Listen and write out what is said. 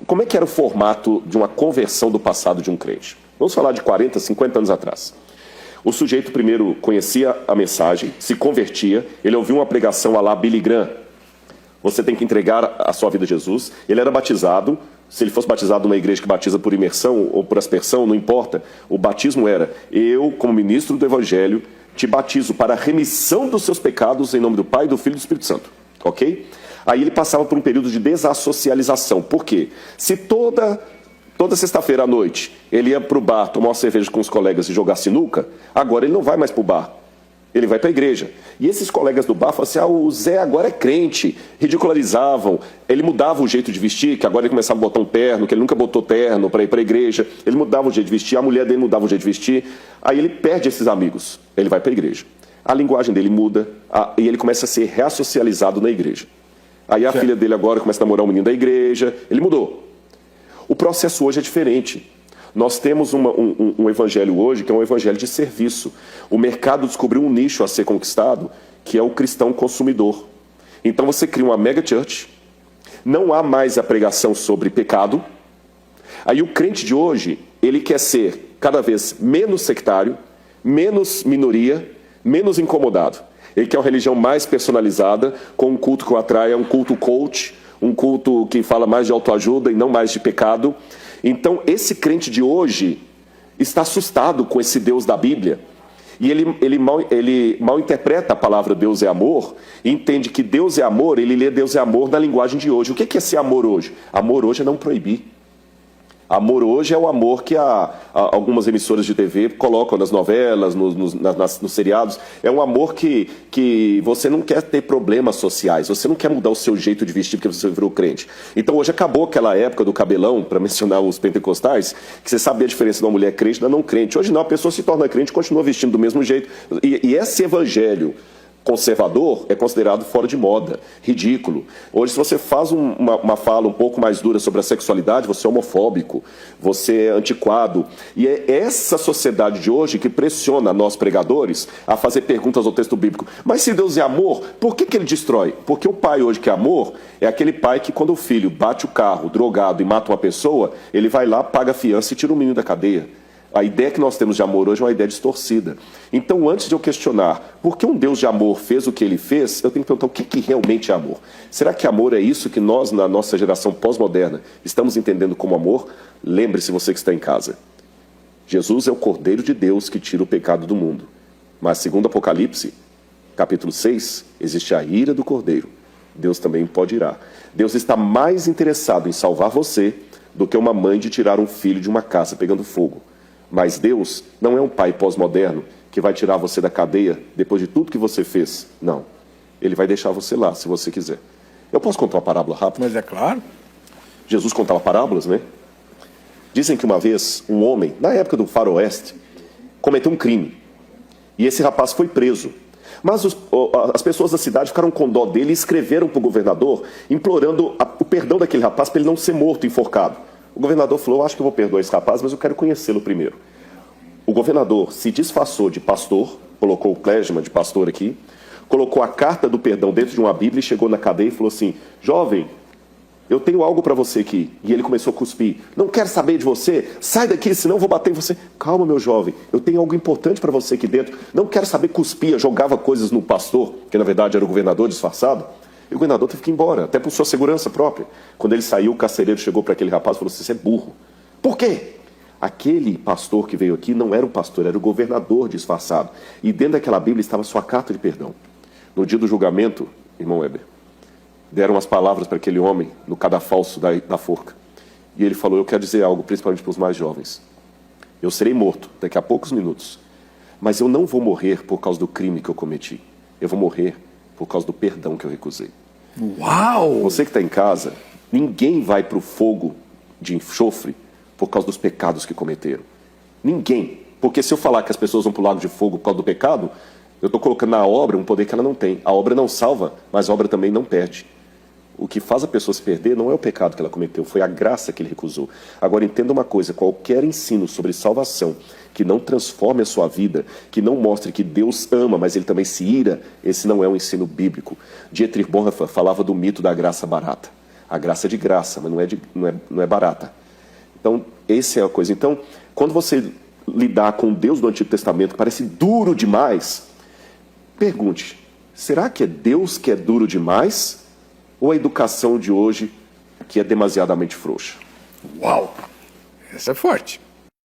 como é que era o formato de uma conversão do passado de um crente? Vamos falar de 40, 50 anos atrás. O sujeito primeiro conhecia a mensagem, se convertia, ele ouvia uma pregação à la Billy Graham. Você tem que entregar a sua vida a Jesus. Ele era batizado. Se ele fosse batizado numa igreja que batiza por imersão ou por aspersão, não importa. O batismo era: eu, como ministro do Evangelho, te batizo para a remissão dos seus pecados em nome do Pai, do Filho e do Espírito Santo. Ok? Aí ele passava por um período de desassocialização. Por quê? Se toda sexta-feira à noite ele ia para o bar tomar uma cerveja com os colegas e jogar sinuca, agora ele não vai mais para o bar. Ele vai para a igreja. E esses colegas do bar falavam assim: o Zé agora é crente. Ridicularizavam. Ele mudava o jeito de vestir, que agora ele começava a botar um terno, que ele nunca botou terno para ir para a igreja. Ele mudava o jeito de vestir, a mulher dele mudava o jeito de vestir. Aí ele perde esses amigos. Ele vai para a igreja. A linguagem dele muda e ele começa a ser reassocializado na igreja. Aí a filha dele agora começa a namorar um menino da igreja. Ele mudou. O processo hoje é diferente. Nós temos um evangelho hoje que é um evangelho de serviço. O mercado descobriu um nicho a ser conquistado, que é o cristão consumidor. Então você cria uma mega church, não há mais a pregação sobre pecado. Aí o crente de hoje, ele quer ser cada vez menos sectário, menos minoria, menos incomodado. Ele quer uma religião mais personalizada, com um culto que o atraia, um culto coach, um culto que fala mais de autoajuda e não mais de pecado. Então, esse crente de hoje está assustado com esse Deus da Bíblia. E ele mal interpreta a palavra Deus é amor e entende que Deus é amor, ele lê Deus é amor na linguagem de hoje. O que é ser amor hoje? Amor hoje é não proibir. Amor hoje é o amor que algumas emissoras de TV colocam nas novelas, nos seriados. É um amor que você não quer ter problemas sociais, você não quer mudar o seu jeito de vestir porque você virou crente. Então hoje acabou aquela época do cabelão, para mencionar os pentecostais, que você sabia a diferença de uma mulher crente e da não crente. Hoje não, a pessoa se torna crente e continua vestindo do mesmo jeito. E esse evangelho conservador é considerado fora de moda, ridículo. Hoje, se você faz uma fala um pouco mais dura sobre a sexualidade, você é homofóbico, você é antiquado. E é essa sociedade de hoje que pressiona nós pregadores a fazer perguntas ao texto bíblico. Mas se Deus é amor, por que ele destrói? Porque o pai hoje que é amor é aquele pai que quando o filho bate o carro drogado e mata uma pessoa, ele vai lá, paga a fiança e tira o menino da cadeia. A ideia que nós temos de amor hoje é uma ideia distorcida. Então, antes de eu questionar por que um Deus de amor fez o que ele fez, eu tenho que perguntar o que realmente é amor. Será que amor é isso que nós, na nossa geração pós-moderna, estamos entendendo como amor? Lembre-se, você que está em casa. Jesus é o Cordeiro de Deus que tira o pecado do mundo. Mas, segundo Apocalipse, capítulo 6, existe a ira do Cordeiro. Deus também pode irar. Deus está mais interessado em salvar você do que uma mãe de tirar um filho de uma casa pegando fogo. Mas Deus não é um pai pós-moderno que vai tirar você da cadeia depois de tudo que você fez. Não. Ele vai deixar você lá, se você quiser. Eu posso contar uma parábola rápida? Mas é claro. Jesus contava parábolas, né? Dizem que uma vez um homem, na época do faroeste, cometeu um crime. E esse rapaz foi preso. Mas as pessoas da cidade ficaram com dó dele e escreveram para o governador implorando o perdão daquele rapaz para ele não ser morto, enforcado. O governador falou: acho que eu vou perdoar esse rapaz, mas eu quero conhecê-lo primeiro. O governador se disfarçou de pastor, colocou o clergyman de pastor aqui, colocou a carta do perdão dentro de uma Bíblia e chegou na cadeia e falou assim: jovem, eu tenho algo para você aqui. E ele começou a cuspir: não quero saber de você, sai daqui, senão eu vou bater em você. Calma, meu jovem, eu tenho algo importante para você aqui dentro. Não quero saber. Cuspia, jogava coisas no pastor, que na verdade era o governador disfarçado. E o governador teve que ir embora, até por sua segurança própria. Quando ele saiu, o carcereiro chegou para aquele rapaz e falou assim: você é burro. Por quê? Aquele pastor que veio aqui não era um pastor, era o governador disfarçado. E dentro daquela Bíblia estava sua carta de perdão. No dia do julgamento, irmão Weber, deram as palavras para aquele homem no cadafalso da forca. E ele falou: eu quero dizer algo, principalmente para os mais jovens. Eu serei morto daqui a poucos minutos, mas eu não vou morrer por causa do crime que eu cometi. Eu vou morrer por causa do perdão que eu recusei. Uau! Você que está em casa, ninguém vai para o fogo de enxofre por causa dos pecados que cometeram. Ninguém. Porque se eu falar que as pessoas vão para o lago de fogo por causa do pecado, eu estou colocando na obra um poder que ela não tem. A obra não salva, mas a obra também não perde. O que faz a pessoa se perder não é o pecado que ela cometeu, foi a graça que ele recusou. Agora entenda uma coisa: qualquer ensino sobre salvação que não transforme a sua vida, que não mostre que Deus ama, mas ele também se ira, esse não é um ensino bíblico. Dietrich Bonhoeffer falava do mito da graça barata. A graça é de graça, mas não é barata. Então, essa é a coisa. Então, quando você lidar com o Deus do Antigo Testamento, que parece duro demais, pergunte, será que é Deus que é duro demais? Ou a educação de hoje que é demasiadamente frouxa? Uau! Essa é forte.